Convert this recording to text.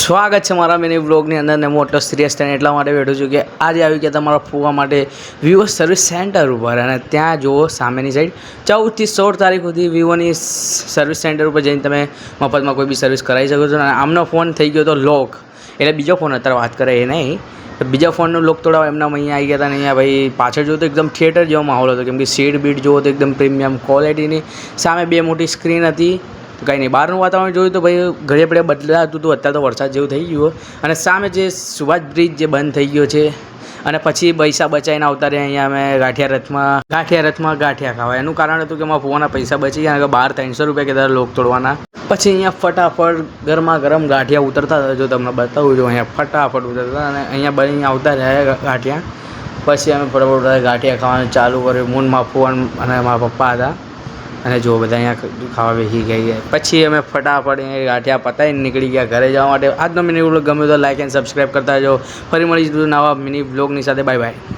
સ્વાગત છે મારા મિની વ્લોગની અંદર ને મોટો સિરિયસ થઈને એટલા માટે બેઠું છું કે આજે આવી ગયા તમારા ફૂવા માટે વિવો સર્વિસ સેન્ટર ઉપર અને ત્યાં જુઓ સામેની સાઈડ 14 થી 16 તારીખ સુધી વિવોની સર્વિસ સેન્ટર ઉપર જઈને તમે મફતમાં કોઈ બી સર્વિસ કરાવી શકો છો અને આમનો ફોન થઈ ગયો તો લોક એટલે બીજો ફોન અત્યારે વાત કરે એ નહીં બીજા ફોનનું લોક તોડાવ એમના અહીંયા આવી ગયા હતા ને અહીંયા ભાઈ પાછળ જોયું તો એકદમ થિયેટર જેવો માહોલ હતો કેમ કે સીટ બીટ જોવો તો એકદમ પ્રીમિયમ ક્વોલિટીની સામે બે મોટી સ્ક્રીન હતી કંઈ નહીં બહારનું વાતાવરણ જોયું તો ભાઈ ઘડીએ પડે બદલાતું હતું અત્યારે તો વરસાદ જેવું થઈ ગયું અને સામે જે સુભાષ બ્રિજ જે બંધ થઈ ગયો છે અને પછી પૈસા બચાવીને આવતા રહ્યા અહીંયા અમે ગાંઠિયા ખાવા એનું કારણ હતું કે મારા ફોવાના પૈસા બચી ગયા કે બહાર 300 રૂપિયા કીધા લોક તોડવાના પછી અહીંયા ફટાફટ ગરમા ગરમ ગાંઠિયા ઉતરતા હતા જો તમને બતાવું છું અહીંયા ફટાફટ ઉતરતા અને અહીંયા બની આવતા રહ્યા ગાંઠિયા પછી અમે ફટાફટ ગાંઠિયા ખાવાનું ચાલુ કર્યું મૂન મારા ફોન અને મારા પપ્પા હતા અને જો બધા અહીંયા ખાવા બેસી ગયા પછી અમે ફટાફટ અહીંયા ગાંઠિયા પતાવીને નીકળી ગયા ઘરે જવા માટે આજનો મિની વ્લોગ ગમ્યો તો લાઈક એન્ડ સબસ્ક્રાઈબ કરતા જાઓ ફરી મળીશું નવા મિની વ્લોગની સાથે બાય બાય